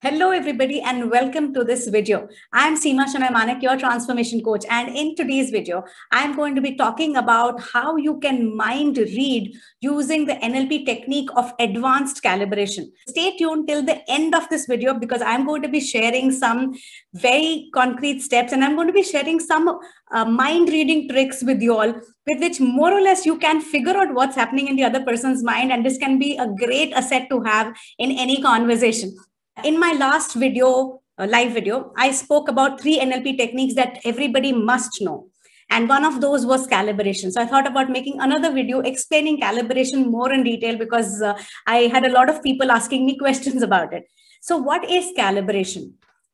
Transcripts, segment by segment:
Hello, everybody, and welcome to this video. I'm Shenoy Manek, your transformation coach. And in today's video, I'm going to be talking about how you can mind read using the NLP technique of advanced calibration. Stay tuned till the end of this video because I'm going to be sharing some very concrete steps and I'm going to be sharing some mind reading tricks with you all, with which more or less you can figure out what's happening in the other person's mind. And this can be a great asset to have in any conversation. In my last video, live video, I spoke about 3 NLP techniques that everybody must know. And one of those was calibration. So I thought about making another video explaining calibration more in detail because I had a lot of people asking me questions about it. So what is calibration?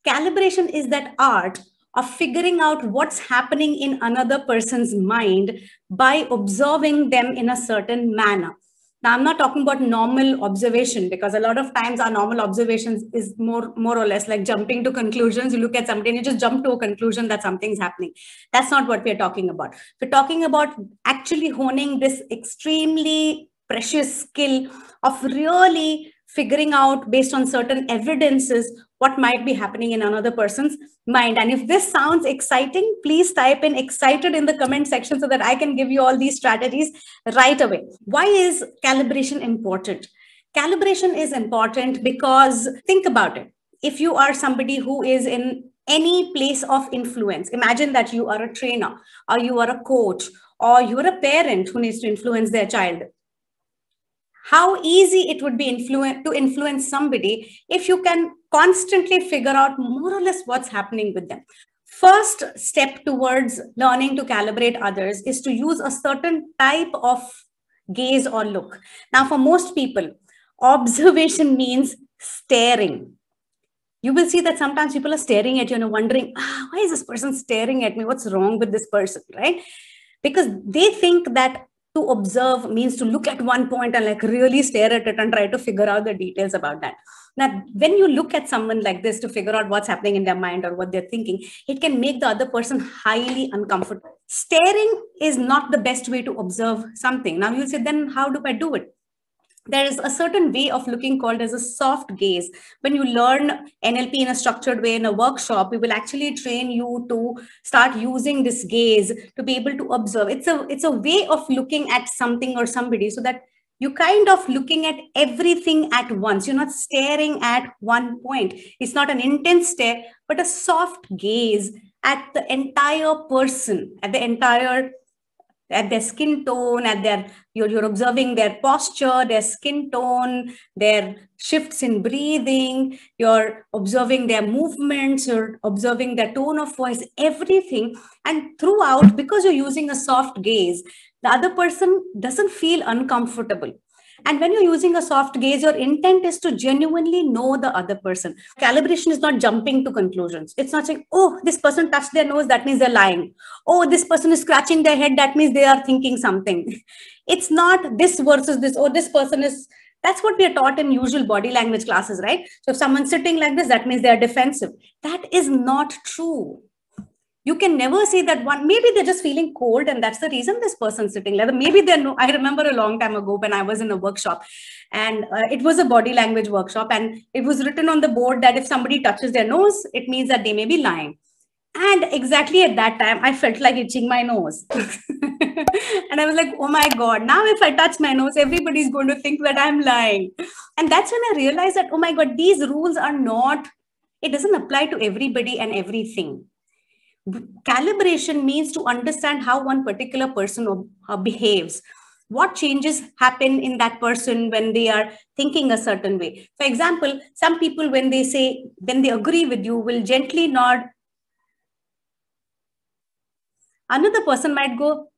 Calibration is that art of figuring out what's happening in another person's mind by observing them in a certain manner. Now, I'm not talking about normal observation because a lot of times our normal observations is more or less like jumping to conclusions. You look at something and you just jump to a conclusion that something's happening. That's not what we're talking about. We're talking about actually honing this extremely precious skill of really figuring out based on certain evidences what might be happening in another person's mind. And if this sounds exciting, please type in excited in the comment section so that I can give you all these strategies right away. Why is calibration important? Calibration is important because think about it. If you are somebody who is in any place of influence, imagine that you are a trainer or you are a coach or you're a parent who needs to influence their child. How easy it would be to influence somebody if you can constantly figure out more or less what's happening with them. First step towards learning to calibrate others is to use a certain type of gaze or look. Now, for most people, observation means staring. You will see that sometimes people are staring at you and wondering, why is this person staring at me? What's wrong with this person, right? Because they think that to observe means to look at one point and like really stare at it and try to figure out the details about that. Now, when you look at someone like this to figure out what's happening in their mind or what they're thinking, it can make the other person highly uncomfortable. Staring is not the best way to observe something. Now you'll say, then how do I do it? There is a certain way of looking called as a soft gaze. When you learn NLP in a structured way in a workshop, we will actually train you to start using this gaze to be able to observe. It's a way of looking at something or somebody so that you kind of looking at everything at once. You're not staring at one point. It's not an intense stare, but a soft gaze at the entire person, at their skin tone, you're observing their posture, their skin tone, their shifts in breathing, you're observing their movements, you're observing their tone of voice, everything. And throughout, because you're using a soft gaze, the other person doesn't feel uncomfortable. And when you're using a soft gaze, your intent is to genuinely know the other person. Calibration is not jumping to conclusions. It's not saying, oh, this person touched their nose, that means they're lying. Oh, this person is scratching their head, that means they are thinking something. It's not this versus this, oh, this person is, that's what we are taught in usual body language classes, right? So if someone's sitting like this, that means they are defensive. That is not true. You can never say that maybe they're just feeling cold and that's the reason this person's sitting like that. Maybe I remember a long time ago when I was in a workshop and it was a body language workshop and it was written on the board that if somebody touches their nose, it means that they may be lying. And exactly at that time, I felt like itching my nose. And I was like, oh my God, now if I touch my nose, everybody's going to think that I'm lying. And that's when I realized that, oh my God, these rules it doesn't apply to everybody and everything. Calibration means to understand how one particular person behaves. What changes happen in that person when they are thinking a certain way. For example, some people, when they agree with you, will gently nod. Another person may go.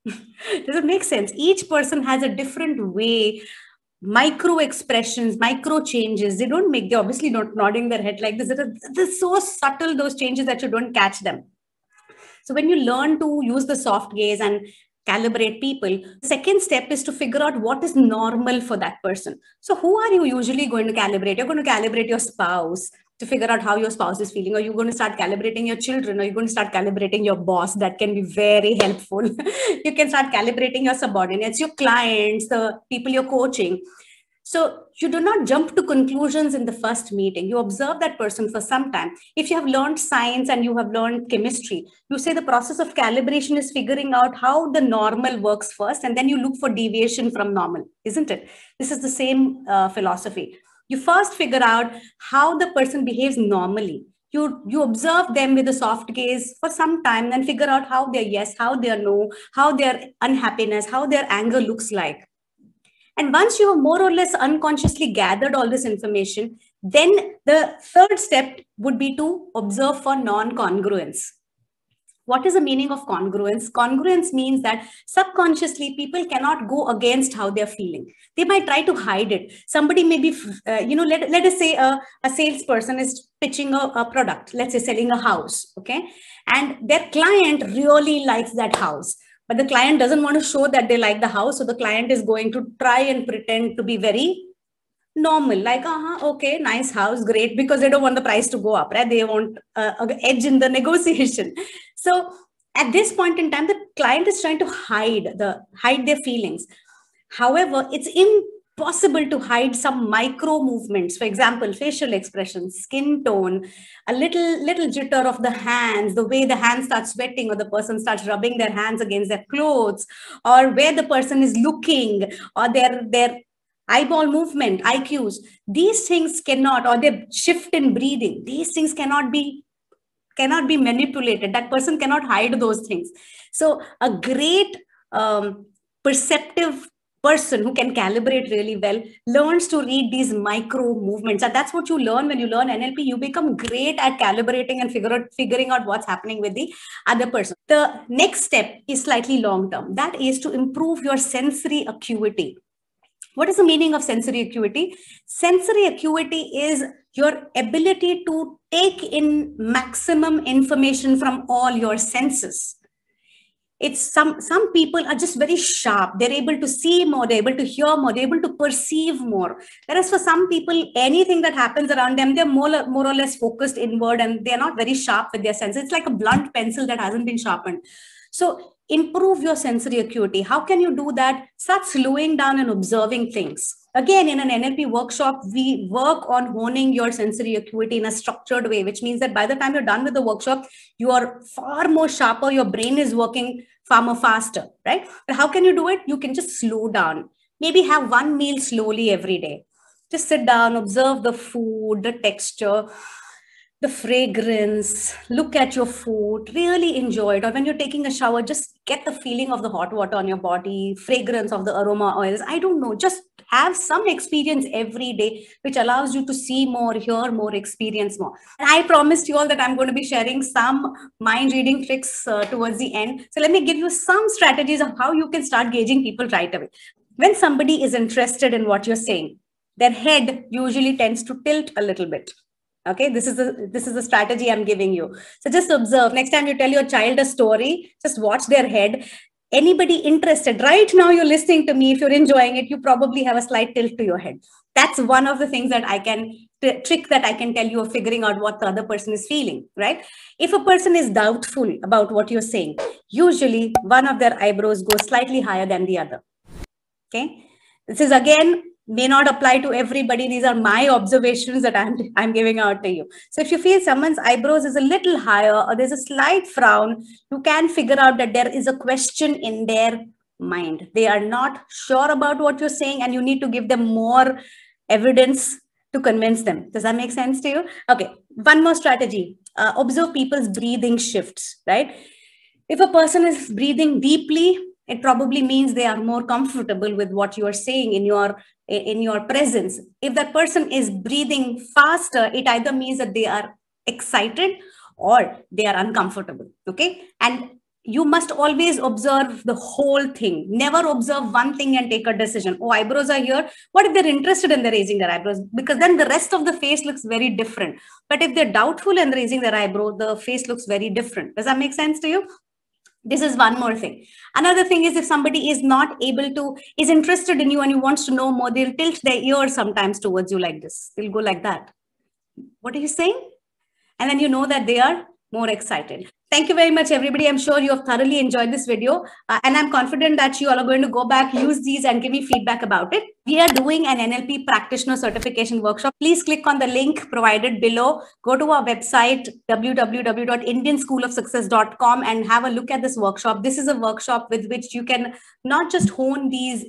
Does it make sense? Each person has a different way. Micro expressions, micro changes, they're obviously not nodding their head like this. They're so subtle, those changes, that you don't catch them. So when you learn to use the soft gaze and calibrate people, the second step is to figure out what is normal for that person. So who are you usually going to calibrate? You're going to calibrate your spouse to figure out how your spouse is feeling, or you're going to start calibrating your children, or you're going to start calibrating your boss. That can be very helpful. You can start calibrating your subordinates, your clients, the people you're coaching. So you do not jump to conclusions in the first meeting. You observe that person for some time. If you have learned science and you have learned chemistry, you say the process of calibration is figuring out how the normal works first, and then you look for deviation from normal, isn't it? This is the same philosophy. You first figure out how the person behaves normally. You observe them with a soft gaze for some time, then figure out how their yes, how their no, how their unhappiness, how their anger looks like. And once you have more or less unconsciously gathered all this information, then the third step would be to observe for non-congruence. What is the meaning of congruence? Congruence means that subconsciously people cannot go against how they're feeling. They might try to hide it. Somebody may be, let us say a salesperson is pitching a product, let's say selling a house, okay? And their client really likes that house. But the client doesn't want to show that they like the house. So the client is going to try and pretend to be very normal, like, okay, nice house, great, because they don't want the price to go up, right? They want an edge in the negotiation. So at this point in time, the client is trying to hide their feelings. However, it's impossible to hide some micro movements. For example, facial expressions, skin tone, a little jitter of the hands, the way the hands start sweating or the person starts rubbing their hands against their clothes, or where the person is looking, or their eyeball movement, IQs. These things cannot, or their shift in breathing, these things cannot be manipulated. That person cannot hide those things. So a great perceptive person who can calibrate really well learns to read these micro movements. And that's what you learn when you learn NLP. You become great at calibrating and figuring out what's happening with the other person. The next step is slightly long term. That is to improve your sensory acuity. What is the meaning of sensory acuity? Sensory acuity is your ability to take in maximum information from all your senses. It's some people are just very sharp. They're able to see more, they're able to hear more, they're able to perceive more. Whereas for some people, anything that happens around them, they're more or less focused inward and they're not very sharp with their senses. It's like a blunt pencil that hasn't been sharpened. So improve your sensory acuity. How can you do that? Start slowing down and observing things. Again, in an NLP workshop, we work on honing your sensory acuity in a structured way, which means that by the time you're done with the workshop, you are far more sharper. Your brain is working far more faster, right? But how can you do it? You can just slow down. Maybe have one meal slowly every day. Just sit down, observe the food, the texture, the fragrance, look at your food, really enjoy it. Or when you're taking a shower, just get the feeling of the hot water on your body, fragrance of the aroma oils. I don't know, just have some experience every day, which allows you to see more, hear more, experience more. And I promised you all that I'm going to be sharing some mind reading tricks towards the end. So let me give you some strategies of how you can start gauging people right away. When somebody is interested in what you're saying, their head usually tends to tilt a little bit. Okay, this is a strategy I'm giving you. So just observe. Next time you tell your child a story, just watch their head. Anybody interested right now, you're listening to me, if you're enjoying it, you probably have a slight tilt to your head. That's one of the things that I can trick that I can tell you of figuring out what the other person is feeling, right? If a person is doubtful about what you're saying, usually one of their eyebrows goes slightly higher than the other. Okay, this is again may not apply to everybody. These are my observations that I'm giving out to you. So if you feel someone's eyebrows is a little higher or there's a slight frown, you can figure out that there is a question in their mind. They are not sure about what you're saying and you need to give them more evidence to convince them. Does that make sense to you? Okay, one more strategy. Observe people's breathing shifts, right? If a person is breathing deeply, it probably means they are more comfortable with what you are saying in your presence. If that person is breathing faster, it either means that they are excited or they are uncomfortable. Okay. And you must always observe the whole thing. Never observe one thing and take a decision. Oh, eyebrows are here. What if they're interested in raising their eyebrows? Because then the rest of the face looks very different. But if they're doubtful and raising their eyebrow, the face looks very different. Does that make sense to you? This is one more thing. Another thing is if somebody is is interested in you and you wants to know more, they'll tilt their ear sometimes towards you like this. They'll go like that. What are you saying? And then you know that they are more excited. Thank you very much, everybody. I'm sure you have thoroughly enjoyed this video, and I'm confident that you all are going to go back, use these, and give me feedback about it. We are doing an NLP Practitioner Certification Workshop. Please click on the link provided below. Go to our website, www.indianschoolofsuccess.com, and have a look at this workshop. This is a workshop with which you can not just hone these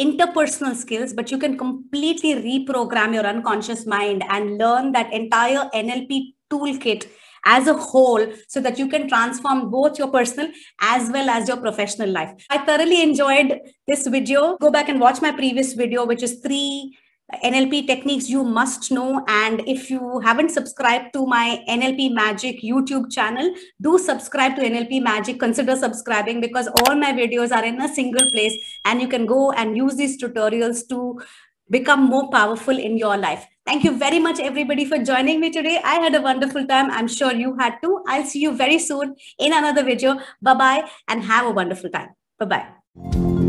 interpersonal skills, but you can completely reprogram your unconscious mind and learn that entire NLP toolkit as a whole, so that you can transform both your personal as well as your professional life. I thoroughly enjoyed this video. Go back and watch my previous video, which is 3 NLP techniques you must know. And if you haven't subscribed to my NLP Magic YouTube channel, do subscribe to NLP Magic. Consider subscribing, because all my videos are in a single place, and you can go and use these tutorials to become more powerful in your life. Thank you very much, everybody, for joining me today. I had a wonderful time. I'm sure you had too. I'll see you very soon in another video. Bye-bye, and have a wonderful time. Bye-bye.